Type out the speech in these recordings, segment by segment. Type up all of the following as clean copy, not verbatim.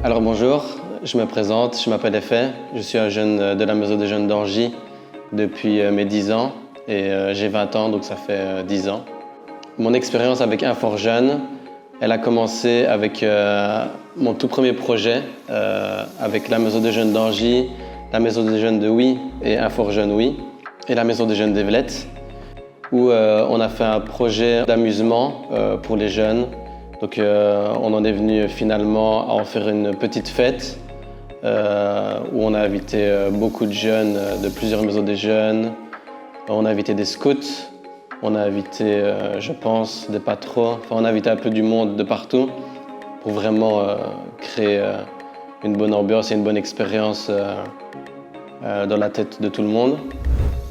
Alors bonjour, je me présente, je m'appelle Effet, je suis un jeune de la maison des jeunes d'Angy depuis mes 10 ans et j'ai 20 ans donc ça fait 10 ans. Mon expérience avec Infor-Jeunes, elle a commencé avec mon tout premier projet avec la maison des jeunes d'Angy, la maison des jeunes de Oui et Infor-Jeunes Oui et la maison des jeunes d'Evlette où on a fait un projet d'amusement pour les jeunes. Donc on en est venu finalement à en faire une petite fête où on a invité beaucoup de jeunes de plusieurs maisons des jeunes. On a invité des scouts, on a invité, je pense, des patrons. Enfin, on a invité un peu du monde de partout pour vraiment créer une bonne ambiance et une bonne expérience dans la tête de tout le monde.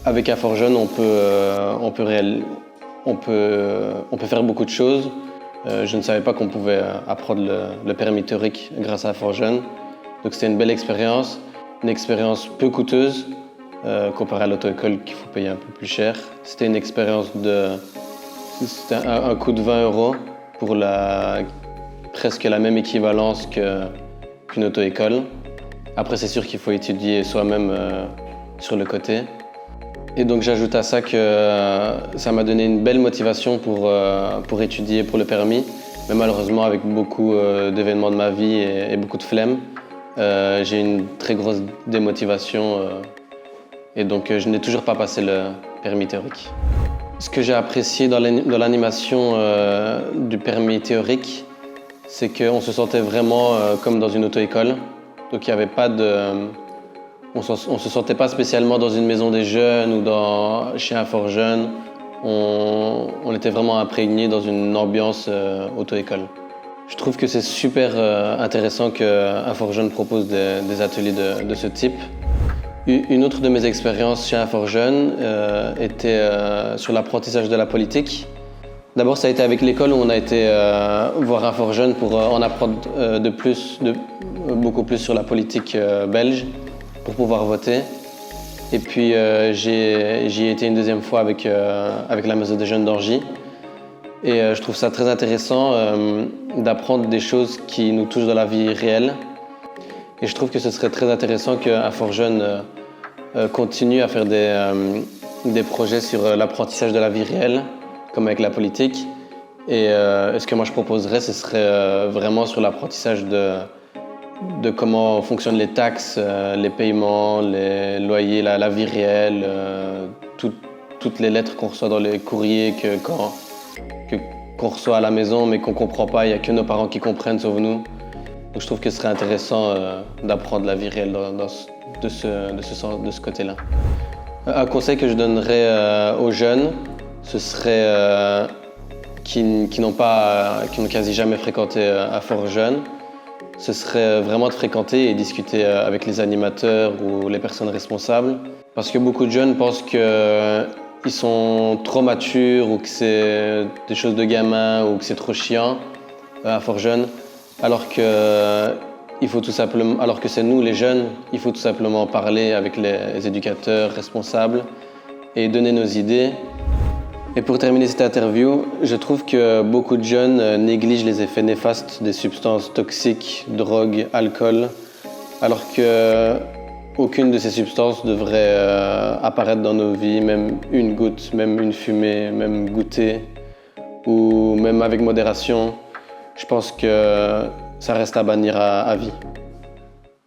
Avec Infor-Jeunes, on peut faire beaucoup de choses. Je ne savais pas qu'on pouvait apprendre le permis théorique grâce à Infor-Jeunes. Donc c'était une belle expérience, une expérience peu coûteuse comparée à l'auto-école qu'il faut payer un peu plus cher. C'était une expérience c'était un coût de 20 € pour presque la même équivalence qu'une auto-école. Après c'est sûr qu'il faut étudier soi-même sur le côté. Et donc j'ajoute à ça que ça m'a donné une belle motivation pour étudier pour le permis. Mais malheureusement, avec beaucoup d'événements de ma vie et beaucoup de flemme, j'ai une très grosse démotivation et donc je n'ai toujours pas passé le permis théorique. Ce que j'ai apprécié dans l'animation du permis théorique, c'est qu'on se sentait vraiment comme dans une auto-école. Donc il n'y avait pas de... On se sentait pas spécialement dans une maison des jeunes ou chez Infor-Jeunes. On était vraiment imprégné dans une ambiance auto-école. Je trouve que c'est super intéressant que Infor-Jeunes propose des ateliers de ce type. Une autre de mes expériences chez Infor-Jeunes était sur l'apprentissage de la politique. D'abord, ça a été avec l'école où on a été voir Infor-Jeunes pour en apprendre beaucoup plus sur la politique belge, pour pouvoir voter. Et puis j'y ai été une deuxième fois avec la maison des jeunes d'Angy. Et je trouve ça très intéressant d'apprendre des choses qui nous touchent dans la vie réelle. Et je trouve que ce serait très intéressant qu'Infor-Jeunes continue à faire des projets sur l'apprentissage de la vie réelle, comme avec la politique. Et ce que moi je proposerais, ce serait vraiment sur l'apprentissage de comment fonctionnent les taxes, les paiements, les loyers, la vie réelle, toutes les lettres qu'on reçoit dans les courriers qu'on reçoit à la maison mais qu'on ne comprend pas, il n'y a que nos parents qui comprennent sauf nous. Donc je trouve que ce serait intéressant d'apprendre la vie réelle de ce côté-là. Un conseil que je donnerais aux jeunes, ce serait qui n'ont quasi jamais fréquenté Infor-Jeunes, ce serait vraiment de fréquenter et discuter avec les animateurs ou les personnes responsables. Parce que beaucoup de jeunes pensent qu'ils sont trop matures ou que c'est des choses de gamins ou que c'est trop chiant à Infor-Jeunes. Alors que c'est nous les jeunes, il faut tout simplement parler avec les éducateurs responsables et donner nos idées. Et pour terminer cette interview, je trouve que beaucoup de jeunes négligent les effets néfastes des substances toxiques, drogue, alcool, alors qu'aucune de ces substances devrait apparaître dans nos vies, même une goutte, même une fumée, même goûter, ou même avec modération. Je pense que ça reste à bannir à vie.